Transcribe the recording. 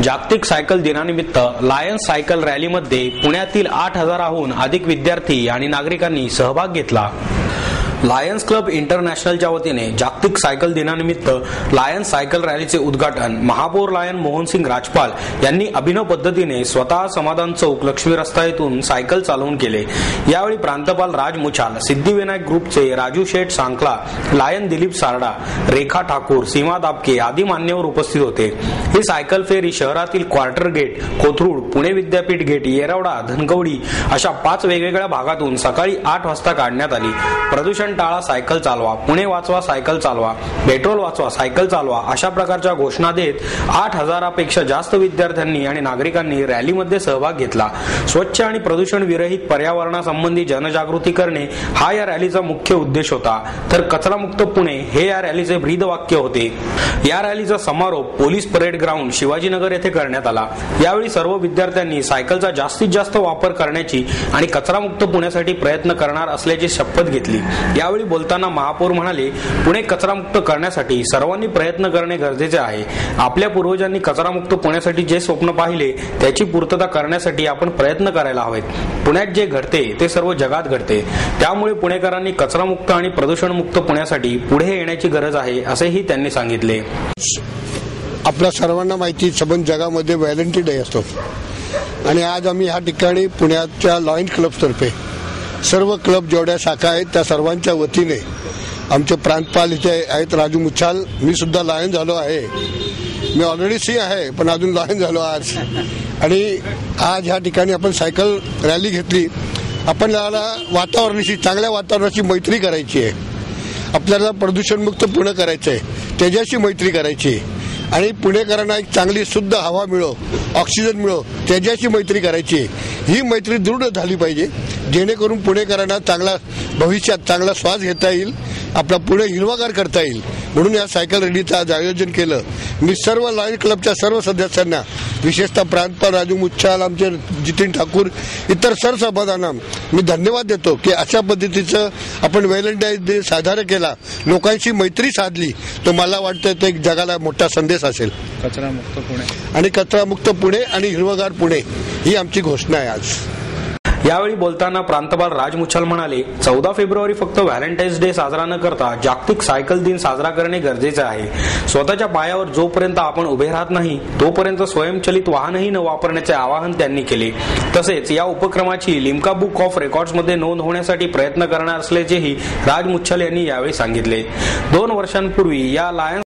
जागतिक सायकल दिनानिमित्त Lions cycle रॅलीमध्ये पुण्यातील 8,000हून अधिक विद्यार्थी आणि नागरिकांनी सहभाग घेतला। लायन्स क्लब इंटरनॅशनलच्या वतीने जागतिक सायकल दिनानिमित्त लायन्स सायकल रॅलीचे उद्घाटन महापौर लायन मोहनसिंग राजपाल यांनी अभिनव पद्धतीने स्वतः समाधान चौक लक्ष्मी रस्ता येथून सायकल चालवून केले। यावेळी प्रांतपाल राज मुछाल, सिद्धिविनायक ग्रुपचे राजू शेठ सांकला, लायन दिलीप सारडा, रेखा ठाकूर, सीमा दाबके आदी मान्यवर उपस्थित होते। ही सायकल फेरी शहरातील क्वार्टर गेट, कोथरूड, पुणे विद्यापीठ गेट, येरवडा, धनकवडी अशा 5 वेगवेगळ्या भागातून सकाळी 8 वाजता काढण्यात आली। प्रदूषण टाळा, सायकल चालवा, पुणे वाचवा, सायकल चालवा, पेट्रोल वाचवा, सायकल चालवा अशा प्रकारच्या घोषणा देत 8,000पेक्षा जास्त विद्यार्थ्यांनी आणि नागरिकांनी रॅलीमध्ये सहभाग घेतला। स्वच्छ आणि प्रदूषण विरहित पर्यावरणासंबंधी जनजागृती करणे हा या रॅलीचा मुख्य उद्देश होता, तर कचरामुक्त पुणे हे या रॅलीचे ब्रीदवाक्य होते। या रॅलीचा समारोप पोलीस परेड ग्राउंड शिवाजीनगर येथे करण्यात आला। यावेळी सर्व विद्यार्थ्यांनी सायकलचा जास्तीत जास्त वापर करण्याची आणि कचरामुक्त पुण्यासाठी प्रयत्न करणार असल्याची शपथ घेतली। यावेळी बोलताना महापौर म्हणाले, पुणे कचरामुक्त करण्यासाठी सर्वांनी प्रयत्न करणे गरजेचे आहे। आपल्या पूर्वजांनी कचरामुक्त पुण्यासाठी जे स्वप्न पाहिले त्याची पूर्तता करण्यासाठी आपण प्रयत्न करायला हवेत। पुण्यात जे घडते ते सर्व जगात घडते, त्यामुळे पुणेकरांनी कचरामुक्त आणि प्रदूषणमुक्त पुण्यासाठी पुढे येण्याची गरज आहे असेही त्यांनी सांगितले। आपल्या सर्वांना माहिती सबंध जगामध्ये व्हॅलेंटाईन डे असतो आणि आज आम्ही या ठिकाणी पुण्याच्या लायन्स क्लबतर्फे सर्व क्लब जेवढ्या शाखा आहेत त्या सर्वांच्या वतीने आमचे प्रांतपाल इथे आहेत राजू मुछाल, मी सुद्धा लायन झालो आहे। मी ऑलरेडी सी आहे पण अजून लायन झालो आज। आणि आज ह्या ठिकाणी आपण सायकल रॅली घेतली। आपल्याला वातावरणाशी, चांगल्या वातावरणाची मैत्री करायची आहे। आपल्याला प्रदूषणमुक्त पुणे करायचं आहे, त्याच्याशी मैत्री करायची आहे आणि पुणेकरांना एक चांगली शुद्ध हवा मिळो, ऑक्सिजन मिळो त्याच्याशी मैत्री करायची आहे। ही मैत्री दृढ झाली पाहिजे जेणेकरून पुणेकरांना चांगला भविष्यात चांगला श्वास घेता येईल, आपला पुणे हिरवागार करता येईल। म्हणून या सायकल रॅलीचं आज आयोजन केलं। मी सर्व लायन्स क्लबच्या सर्व सदस्यांना, विशेषतः प्रांतपाल राजू मुच्छाल, आमचे जितीन ठाकूर, इतर सरसंघचालकांना मी धन्यवाद देतो की अशा पद्धतीचं आपण व्हॅलेंटाईन डे साजरा केला, लोकांशी मैत्री साधली, तर मला वाटतं ते एक जगाला मोठा संदेश असेल। कचरामुक्त पुणे आणि कचरामुक्त पुणे आणि हिरवगार पुणे ही आमची घोषणा आहे आज। यावेळी बोलताना प्रांतपाल राज मुछाल म्हणाले, 14 फेब्रुवारी फक्त व्हॅलेंटाईन्स डे साजरा न करता जागतिक सायकल दिन साजरा करणे गरजेचे आहे। स्वतःच्या पायावर जोपर्यंत आपण उभे राहत नाही तोपर्यंत स्वयंचलित वाहनही न वापरण्याचे आवाहन त्यांनी केले। तसेच या उपक्रमाची लिम्का बुक ऑफ रेकॉर्ड्समध्ये नोंद होण्यासाठी प्रयत्न करणार असल्याचेही राज मुच्छाल यांनी यावेळी सांगितले। 2 वर्षांपूर्वी या लायन्स